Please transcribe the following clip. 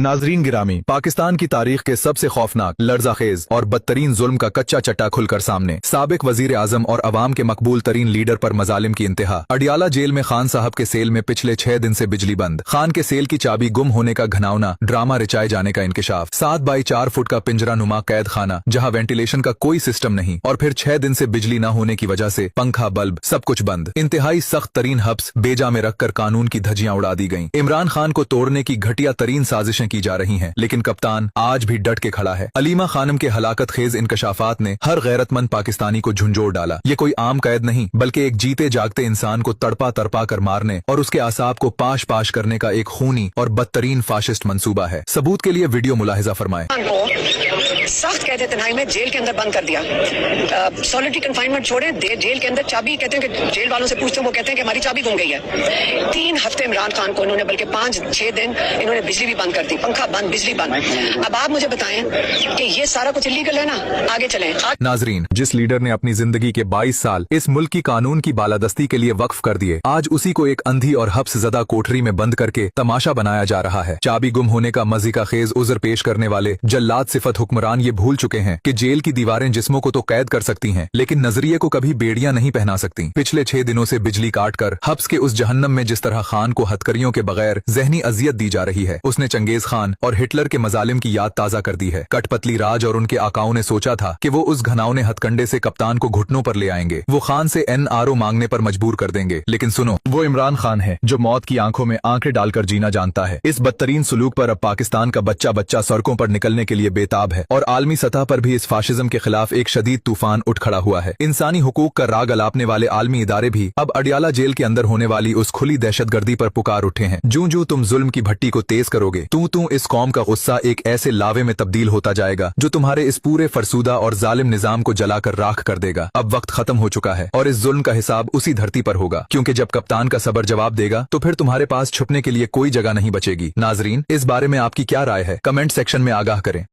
नाजरीन गिरामी, पाकिस्तान की तारीख के सबसे खौफनाक, लर्जाखेज और बदतरीन जुल्म का कच्चा चट्टा खुलकर सामने। साबिक वजीर आजम और अवाम के मकबूल तरीन लीडर पर मजालिम की इंतहा। अडियाला जेल में खान साहब के सेल में पिछले 6 दिन से बिजली बंद। खान के सेल की चाबी गुम होने का घनावना ड्रामा रिचाए जाने का इंकशाफ। 7 बाई 4 फुट का पिंजरा नुमा कैद खाना जहाँ वेंटिलेशन का कोई सिस्टम नहीं, और फिर 6 दिन से बिजली न होने की वजह से पंखा बल्ब सब कुछ बंद। इंतहाई सख्त तरीन हब्स बेजा में रखकर कानून की धज्जियां उड़ा दी गईं। इमरान खान को तोड़ने की घटिया तरीन साजिशें की जा रही हैं, लेकिन कप्तान आज भी डट के खड़ा है। अलीमा खानम के हलाकत खेज इंकशाफात ने हर गैरतमंद पाकिस्तानी को झुंझोड़ डाला। ये कोई आम कैद नहीं, बल्कि एक जीते जागते इंसान को तड़पा तड़पा कर मारने और उसके आसाब को पाश पाश करने का एक खूनी और बदतरीन फाशिस्ट मंसूबा है। सबूत के लिए वीडियो मुलाहिजा फरमाएं। सख्त कैद तन्हाई में जेल के अंदर बंद कर दिया। सॉलिटरी कन्फाइनमेंट छोड़े, जेल के अंदर चाबी, कहते हैं कि जेल वालों से पूछते हैं, वो कहते हैं कि हमारी चाबी गुम गई है। 3 हफ्ते इमरान खान को इन्होंने, बल्कि 5-6 दिन इन्होंने बिजली भी बंद कर दी, पंखा बंद, बिजली बंद। अब आप मुझे बताएं कि ये सारा कुछ इलीगल है ना? आगे चलें। नाजरीन, जिस लीडर ने अपनी जिंदगी के 22 साल इस मुल्क की कानून की बालादस्ती के लिए वक्फ कर दिए, आज उसी को एक अंधी और हब्स ज़दा कोठरी में बंद करके तमाशा बनाया जा रहा है। चाबी गुम होने का मज़ी का खेज उज़र पेश करने वाले जल्लाद सिफत हुक्मरान ये भूल चुके हैं कि जेल की दीवारें जिस्मों को तो कैद कर सकती हैं, लेकिन नजरिए को कभी बेड़ियां नहीं पहना सकती। पिछले 6 दिनों से बिजली काट कर हब्स के उस जहन्नम में जिस तरह खान को हथकरियों के बगैर जहनी अजियत दी जा रही है, उसने चंगेज खान और हिटलर के मजालिम की याद ताजा कर दी है। कठपतली राज और उनके आकाओं ने सोचा था कि वो उस घनावने हथकंडे से कप्तान को घुटनों पर ले आएंगे, वो खान से NRO मांगने पर मजबूर कर देंगे। लेकिन सुनो, वो इमरान खान है जो मौत की आंखों में आंखें डालकर जीना जानता है। इस बदतरीन सुलूक पर अब पाकिस्तान का बच्चा बच्चा सड़कों पर निकलने के लिए बेताब है, और आलमी सतह पर भी इस फाशिज्म के खिलाफ एक शदीद तूफान उठ खड़ा हुआ है। इंसानी हुकूक का राग अलापने वाले आलमी इदारे भी अब अडियाला जेल के अंदर होने वाली उस खुली दहशतगर्दी पर पुकार उठे हैं। जूं जूं तुम जुल्म की भट्टी को तेज करोगे, तू इस कौम का गुस्सा एक ऐसे लावे में तब्दील होता जाएगा जो तुम्हारे इस पूरे फरसूदा और जालिम निजाम को जलाकर राख कर देगा। अब वक्त खत्म हो चुका है और इस जुल्म का हिसाब उसी धरती पर होगा, क्योंकि जब कप्तान का सबर जवाब देगा तो फिर तुम्हारे पास छुपने के लिए कोई जगह नहीं बचेगी। नाजरीन, इस बारे में आपकी क्या राय है? कमेंट सेक्शन में आगाह करें।